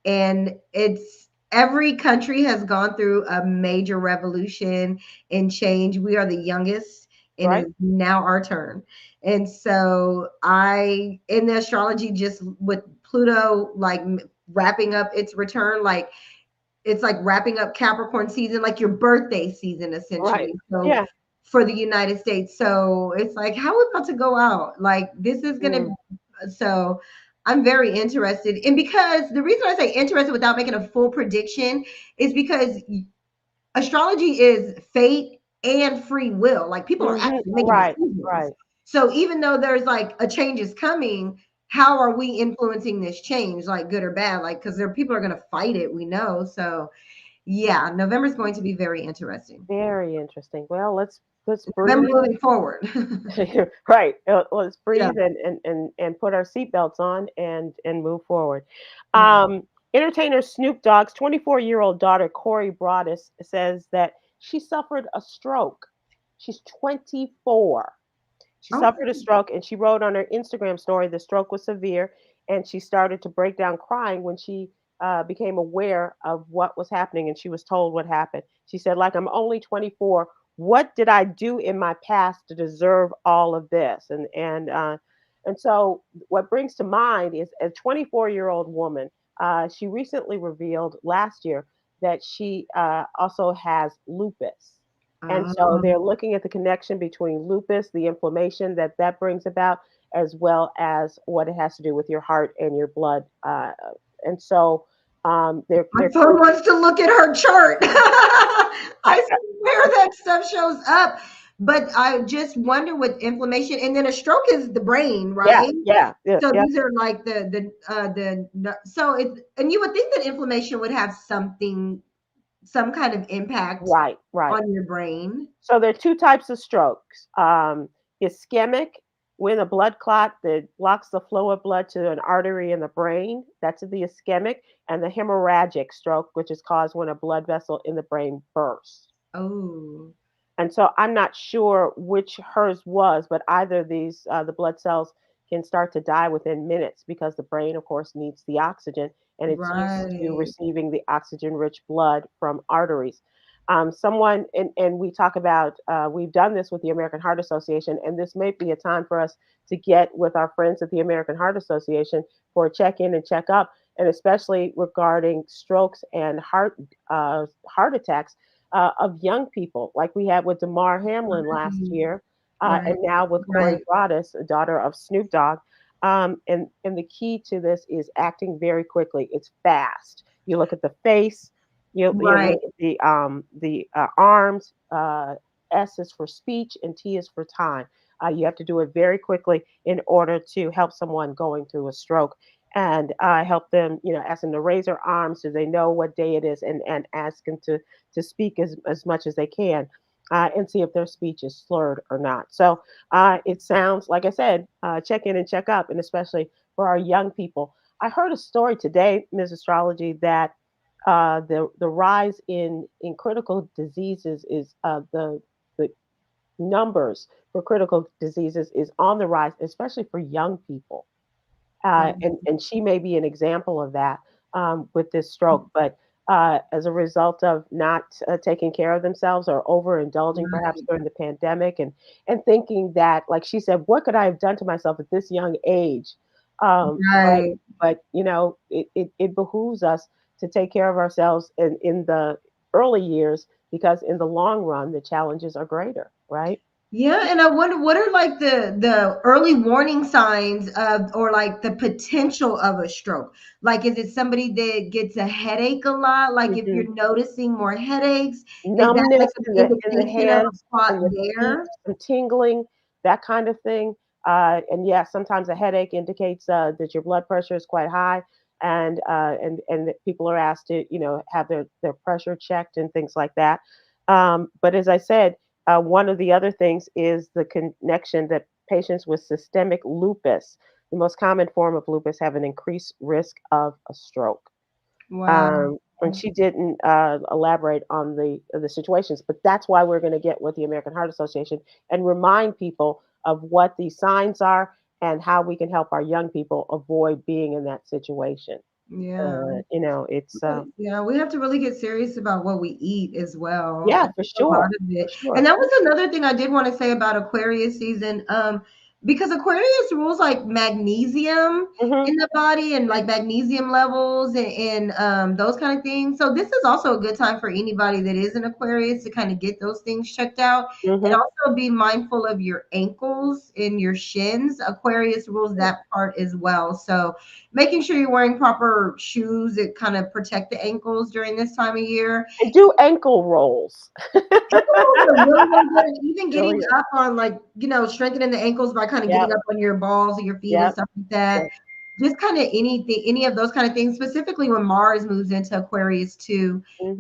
and it's every country has gone through a major revolution and change. We are the youngest, and Right. it's now our turn. And so I in the astrology, just with Pluto like wrapping up its return, like it's like wrapping up Capricorn season, like your birthday season, Right. essentially. So Yeah. for the United States. So it's like, how we about to go out? Like this is gonna, Mm, so I'm very interested. And because the reason I say interested without making a full prediction is because astrology is fate and free will. Like people are hmm. actually making Right. decisions. Right. So even though there's like a change is coming, how are we influencing this change, like good or bad? Like, because there people are going to fight it, we know. So yeah, November is going to be very interesting. Very interesting. Well, let's November breathe. moving forward. Right. Let's Yeah. breathe and put our seatbelts on and move forward. Yeah. Entertainer Snoop Dogg's 24-year-old daughter Corey Broaddus says that she suffered a stroke. She's 24. She suffered a Okay. stroke, and she wrote on her Instagram story the stroke was severe, and she started to break down crying when she became aware of what was happening, and she was told what happened. She said, "Like I'm only 24. What did I do in my past to deserve all of this?" And so what brings to mind is a 24-year-old woman. She recently revealed last year that she also has lupus. And so Um, they're looking at the connection between lupus, the inflammation that brings about, as well as what it has to do with your heart and your blood And so My they're phone wants to look at her chart. I swear that stuff shows up. But I just wonder with inflammation, and then a stroke is the brain, yeah, right? yeah, yeah, So yeah. these are like so it's, and you would think that inflammation would have some kind of impact Right, right. on your brain. So there are two types of strokes. Ischemic, when a blood clot that blocks the flow of blood to an artery in the brain, that's the ischemic, and the hemorrhagic stroke, which is caused when a blood vessel in the brain bursts. Oh, And so I'm not sure which hers was, but either of these, the blood cells can start to die within minutes because the brain, of course, needs the oxygen and it's used to right, receiving the oxygen rich blood from arteries. And we talk about, we've done this with the American Heart Association, and this may be a time for us to get with our friends at the American Heart Association for a check in and check up, and especially regarding strokes and heart attacks of young people, like we had with Damar Hamlin last right, year, and right, now with Corey right. Broaddus, a daughter of Snoop Dogg. And the key to this is acting very quickly. It's fast. You look at the face. You Right. look at the arms. S is for speech, and T is for time. You have to do it very quickly in order to help someone going through a stroke and help them, ask them to raise their arms so they know what day it is, and ask them to speak as much as they can, and see if their speech is slurred or not. So it sounds, like I said, check in and check up, and especially for our young people. I heard a story today, Ms. Astrology, that the rise in critical diseases is the numbers for critical diseases is on the rise, especially for young people. And she may be an example of that with this stroke. But as a result of not taking care of themselves or overindulging, perhaps Right. during the pandemic, and thinking that, like she said, what could I have done to myself at this young age? Um, but Right. it behooves us to take care of ourselves in the early years, because in the long run the challenges are greater, right? Yeah, and I wonder what are like the early warning signs of, or like the potential of a stroke. Like, is it somebody that gets a headache a lot? Like, if Hmm. you're noticing more headaches, is that like Numbness an in the indication of hands a spot and the feet, there? some tingling, that kind of thing. And yeah, sometimes a headache indicates that your blood pressure is quite high, and that people are asked to, have their pressure checked and things like that. But as I said, one of the other things is the connection that patients with systemic lupus, the most common form of lupus, have an increased risk of a stroke. Wow. And she didn't elaborate on the situations, but that's why we're going to get with the American Heart Association and remind people of what these signs are and how we can help our young people avoid being in that situation. Yeah. It's Yeah, we have to really get serious about what we eat as well. yeah, I for think a lot sure, of for it. And sure. that was another thing I did want to say about Aquarius season. Because Aquarius rules like magnesium Hmm. in the body, and like magnesium levels, and those kind of things. So this is also a good time for anybody that is an Aquarius to kind of get those things checked out. And Hmm. also be mindful of your ankles and your shins. Aquarius rules that part as well. So making sure you're wearing proper shoes that kind of protect the ankles during this time of year. And do ankle rolls. Ankle rolls are really, really good. And even getting Really, up on, like, strengthening the ankles by kind of getting yep, up on your balls of your feet and yep, stuff like that. yep. Just kind of anything, any of those kind of things, specifically when Mars moves into Aquarius too. Hmm.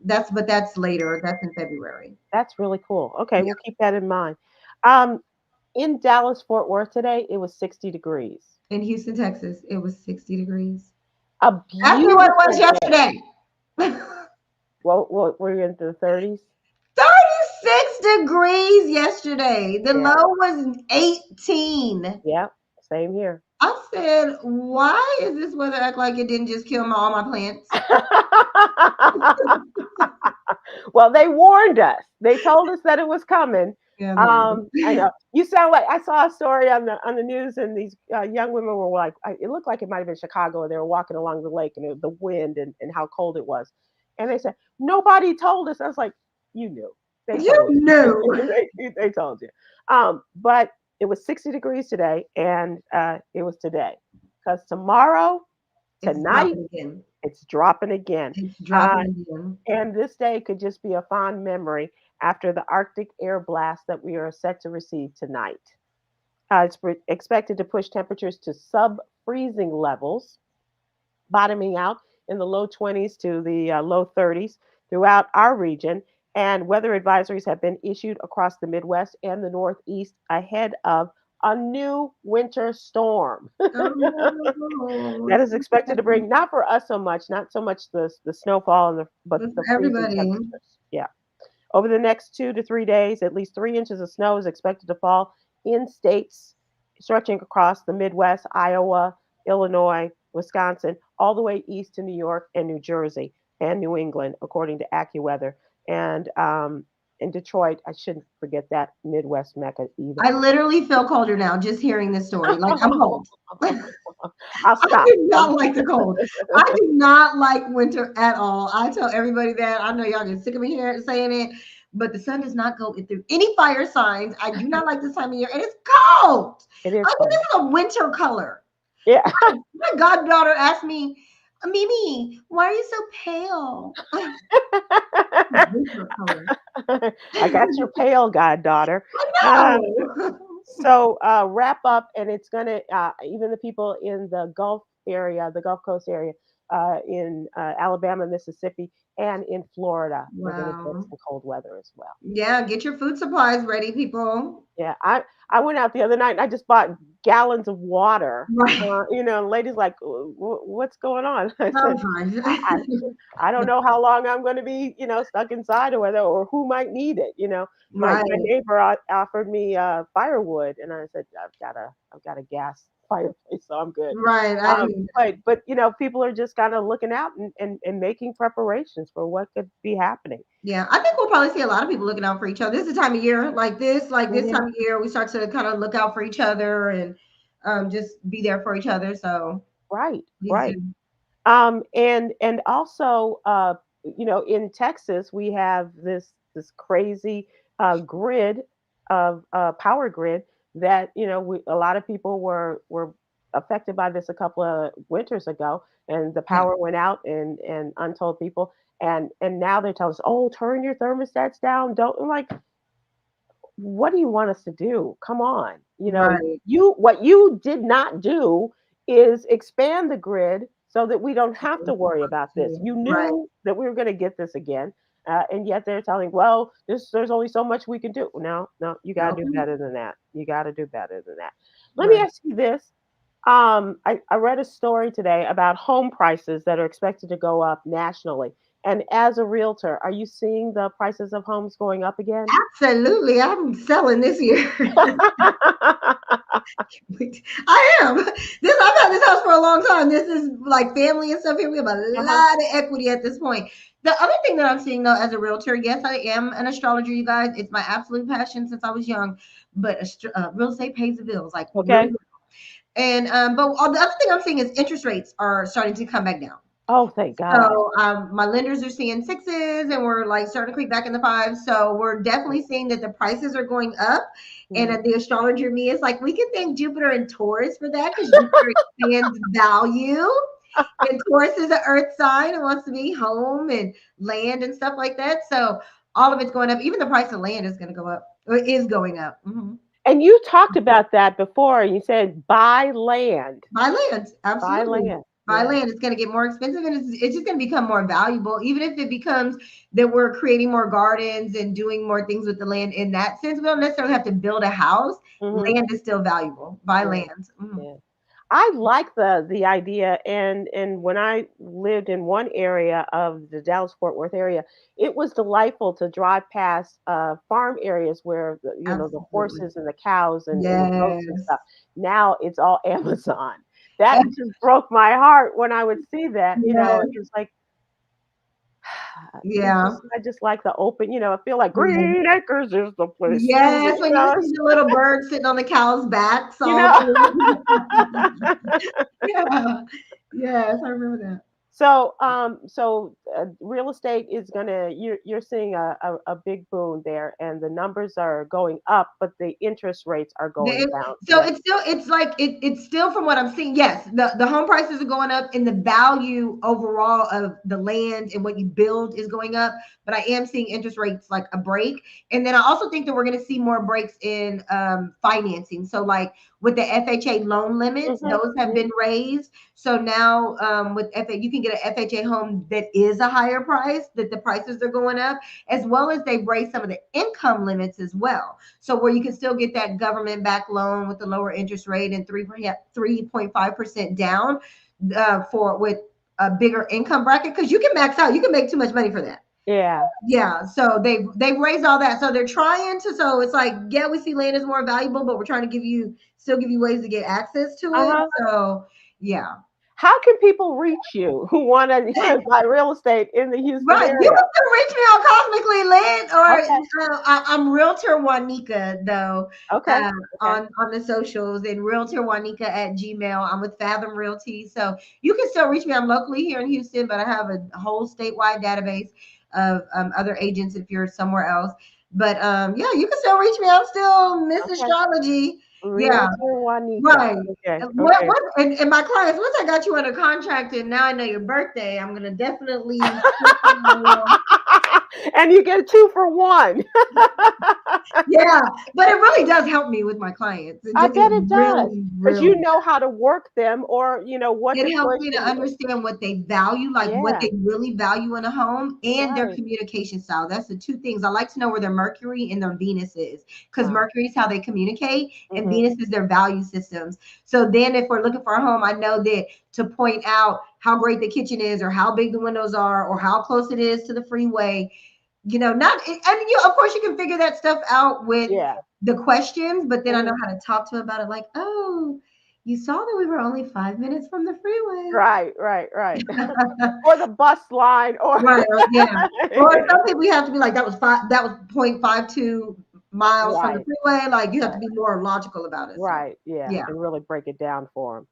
That's later. That's in February. That's really cool. Okay, Yeah. we'll keep that in mind. Um, in Dallas, Fort Worth today, it was 60 degrees. In Houston, Texas, it was 60 degrees. A Ask me what it was beautiful day. yesterday. What were you into the 30s? 36 degrees yesterday. The Yeah, low was 18. yeah, same here. I said, why is this weather act like it didn't just kill all my plants? Well, they warned us. They told us that it was coming. Yeah, they did. I know. You sound like, I saw a story on the news, and these young women were like, it looked like it might have been Chicago, and they were walking along the lake, and the wind and how cold it was, and they said nobody told us. I was like, you knew. They You told you. knew. They told you. But it was 60 degrees today, and it was today, because tomorrow It's Tonight, dropping again. it's dropping again. It's dropping again. And this day could just be a fond memory after the Arctic air blast that we are set to receive tonight. Expected to push temperatures to sub-freezing levels, bottoming out in the low 20s to the low 30s throughout our region. And weather advisories have been issued across the Midwest and the Northeast ahead of a new winter storm Oh, that is expected to bring, not for us so much, not so much the snowfall, but it's the freezing everybody. temperatures. Yeah. Over the next 2 to 3 days, at least 3 inches of snow is expected to fall in states stretching across the Midwest, Iowa, Illinois, Wisconsin, all the way east to New York and New Jersey and New England, according to AccuWeather. And in Detroit, I shouldn't forget that Midwest mecca either. I literally feel colder now just hearing this story. Like I'm cold. I'll I stop. do not like the cold. I do not like winter at all. I tell everybody that. I know y'all get sick of me here saying it, but the sun does not go through any fire signs. I do not like this time of year, and it's cold. It is I think cold. this is a winter color. Yeah. My goddaughter asked me, Mimi, why are you so pale? Winter color. I got your pale goddaughter. I Uh, know. so wrap up, and it's gonna even the people in the Gulf area, the Gulf Coast area, in Alabama, Mississippi, and in Florida, we're gonna get Wow. some cold weather as well. Yeah, get your food supplies ready, people. Yeah, I went out the other night and I just bought gallons of water. Right. Ladies like, what's going on? I I'm said, fine. I, I I don't know how long I'm going to be, stuck inside or whether or who might need it. My Right. neighbor offered me firewood, and I said I've got a gas fireplace, so I'm good. Right. I do. But people are just kind of looking out and making preparations for what could be happening. Yeah, I think we'll probably see a lot of people looking out for each other. This is the time of year like this Mhm. time of year, we start to kind of look out for each other and just be there for each other. So Right, please right. do. And also, in Texas, we have this crazy grid of power grid that a lot of people were affected by this a couple of winters ago, and the Yeah. power went out and untold people, and now they're telling us, oh, turn your thermostats down. Don't I'm like, what do you want us to do? Come on. Right. What you did not do is expand the grid so that we don't have to worry about this. You Right. knew that we were going to get this again. And yet they're telling, well, there's only so much we can do. No, no, you got to do Okay. better than that. You got to do better than that. Let me Right. ask you this. I read a story today about home prices that are expected to go up nationally. And as a realtor, are you seeing the prices of homes going up again? Absolutely. I'm selling this year. I am. I've had this house for a long time. This is like family and stuff here. We have a Uh-huh. lot of equity at this point. The other thing that I'm seeing though, as a realtor, yes, I am an astrologer, you guys. It's my absolute passion since I was young. But real estate pays the bills, like really. Okay. And but the other thing I'm seeing is interest rates are starting to come back down. Oh, thank God. So my lenders are seeing sixes, and we're like starting to creep back in the fives. So we're definitely seeing that the prices are going up. And Mhm. the astrologer me is like, we can thank Jupiter and Taurus for that because Jupiter expands value. And Taurus is an earth sign and wants to be home and land and stuff like that. So all of it's going up. Even the price of land is going to go up or is going up. And you talked about that before. You said buy land. Buy land, Buy absolutely. land. Buy Yeah. land. It's going to get more expensive, and it's just going to become more valuable. Even if it becomes that we're creating more gardens and doing more things with the land in that sense, we don't necessarily have to build a house. Hmm. Land is still valuable. Buy Yeah. land. Yeah. I like the idea, and when I lived in one area of the Dallas Fort Worth area, it was delightful to drive past farm areas where the Absolutely. horses and the cows and the goats and Yes. stuff. Now it's all Amazon. That just broke my heart when I would see that. Yes. It's like Yeah. I just like the open. I feel like Mhm. Green Acres is the place to be. Yes. When you see the little bird sitting on the cow's backs You all know. through. Yeah. Yes, I remember that. So real estate is gonna you're seeing a big boom there, and the numbers are going up, but the interest rates are going down. So Yeah. it's like it's still from what I'm seeing. Yes, the home prices are going up and the value overall of the land and what you build is going up. But I am seeing interest rates like a break. And then I also think that we're going to see more breaks in financing. So like with the FHA loan limits, Mhm, those have been raised. So now with FHA, you can get an FHA home that is a higher price, that the prices are going up, as well as they've raised some of the income limits as well. So where you can still get that government backed loan with the lower interest rate and 3.5% down for with a bigger income bracket, because you can max out, you can make too much money for that. yeah. Yeah, so they've raised all that. So they're trying to. So it's like, yeah, we see land is more valuable, but we're trying to still give you ways to get access to it. Uh-huh. So yeah, How can people reach you who want to buy real estate in the Houston right. You area? can still reach me on Cosmically Lit, Okay. or I'm Realtor Juanica though, Okay. Okay. on the socials, and Realtor Juanica at Gmail. I'm with Fathom Realty, so you can still reach me. I'm locally here in Houston, but I have a whole statewide database of other agents if you're somewhere else. But yeah, you can still reach me. I'm still Miss Okay. Astrology. Yeah, Realtor Juanita. right. Okay. What, Okay. what, and my clients, once I got you under contract and now I know your birthday, I'm gonna definitely And you get a 2 for 1. yeah, but it really does help me with my clients. I bet it does, Really, because really you know how to work them, or you know what it to helps push. me to understand what they value, like what Yeah. they really value in a home, and their Right. communication style. That's the two things. I like to know where their Mercury and their Venus is, because Wow. Mercury is how they communicate and Hmm. Venus is their value systems. So then if we're looking for a home, I know that to point out how great the kitchen is or how big the windows are or how close it is to the freeway. Not, and of course you can figure that stuff out with Yeah. the questions, but then I know Hmm. how to talk to them about it, like, oh, you saw that we were only 5 minutes from the freeway. Right. Right. Right. Or the bus line, or Right. Yeah. Or some people you have to be like, that was 0.52 miles from the right. freeway. Like you have to Right. be more logical about it. So Right. Yeah, yeah. and really break it down for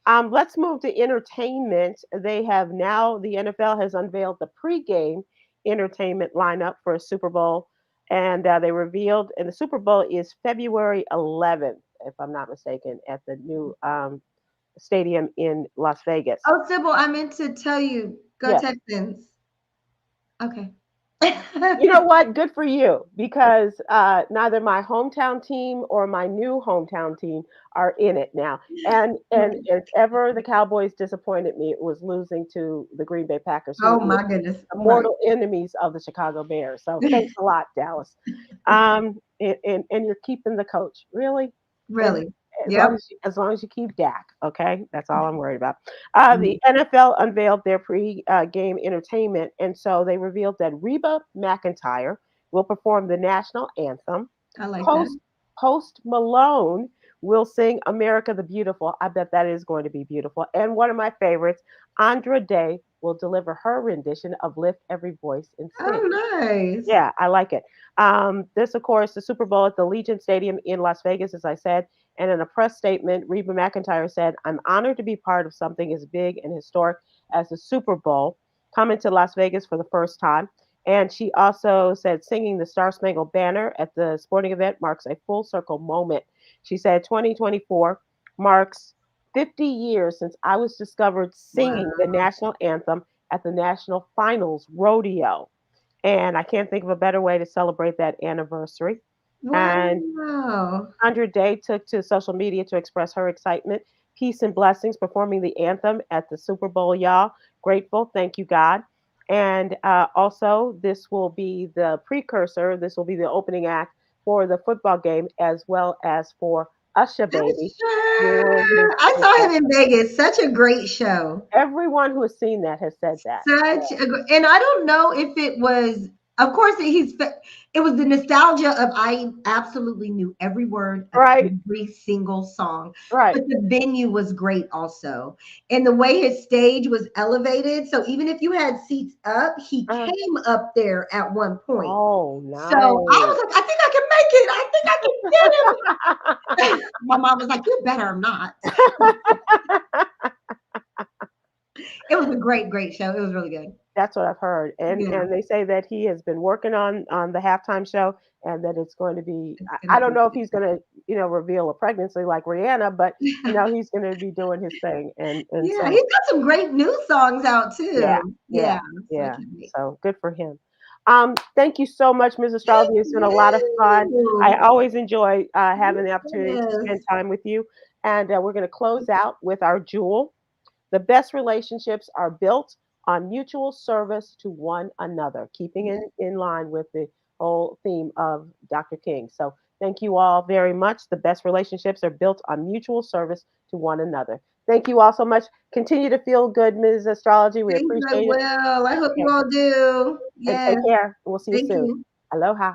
them. Let's move to entertainment. They have now, the NFL has unveiled the pregame entertainment lineup for a Super Bowl, and they revealed, and the Super Bowl is February 11th, if I'm not mistaken, at the new stadium in Las Vegas. Oh, Sybil, I meant to tell you, go Yes. Texans. Okay. You know what? Good for you, because neither my hometown team or my new hometown team are in it now. And if ever the Cowboys disappointed me, it was losing to the Green Bay Packers, who Oh were my goodness. the Right. mortal enemies of the Chicago Bears. So thanks a lot, Dallas. And you're keeping the coach, really? And Really. as long Yep. as you keep Dak, okay, that's all I'm worried about. Mm, The NFL unveiled their pre-game entertainment, and so they revealed that Reba McEntire will perform the national anthem. I like that. Post Post Malone will sing "America the Beautiful." I bet that is going to be beautiful. And one of my favorites, Andra Day, will deliver her rendition of "Lift Every Voice and Sing." Oh, nice. Yeah, I like it. This, of course, the Super Bowl at the Legion Stadium in Las Vegas, as I said. And in a press statement, Reba McEntire said, "I'm honored to be part of something as big and historic as the Super Bowl, coming to Las Vegas for the first time." And she also said, "Singing the Star Spangled Banner at the sporting event marks a full circle moment." She said, "2024 marks 50 years since I was discovered Wow. singing the national anthem at the National Finals Rodeo. And I can't think of a better way to celebrate that anniversary." And Wow. 100 Day took to social media to express her excitement, peace, and blessings performing the anthem at the Super Bowl, y'all. Grateful. Thank you, God. And also, this will be the precursor, this will be the opening act for the football game, as well as for Usher Baby during his Usher. I saw him football. in Vegas. Such a great show. Everyone who has seen that has said that. And I don't know if it was, of course, it was the nostalgia of I absolutely knew every word of Right, every single song, right. but the venue was great also. And the way his stage was elevated. So even if you had seats up, he Uh, came up there at one point. oh, So I nice. was like, I think I can make it. I think I can get him. My mom was like, you better not. It was a great show. It was really good. That's what I've heard, and Yeah, they say that he has been working on the halftime show, and that it's going to be. it's I gonna don't be know if he's going to reveal a pregnancy like Rihanna, but he's going to be doing his thing, and yeah, so he's got some great new songs out yeah, too. yeah, Yeah, so I yeah. can't wait. So good for him. Thank you so much, Ms. Thank Astrology. It's been a lot of fun. I you. always enjoy having the opportunity to Yes. spend time with you, and we're going to close out with our jewel. The best relationships are built on mutual service to one another, keeping Yes. in line with the whole theme of Dr. King. So, thank you all very much. The best relationships are built on mutual service to one another. Thank you all so much. Continue to feel good, Ms. Astrology. We Thank you. I appreciate it. will. I hope you Okay. all do. And Yes. take care. We'll see you Thank soon. you. Aloha.